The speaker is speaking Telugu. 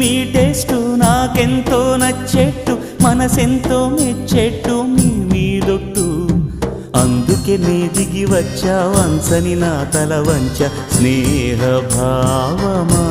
మీ టేస్టు నాకెంతో నచ్చెట్టు మనసెంతో మెచ్చెట్టు మీ మీదొట్టు అందుకే నే దిగి వచ్చా వంచని నా తల వంచ స్నేహ భావమా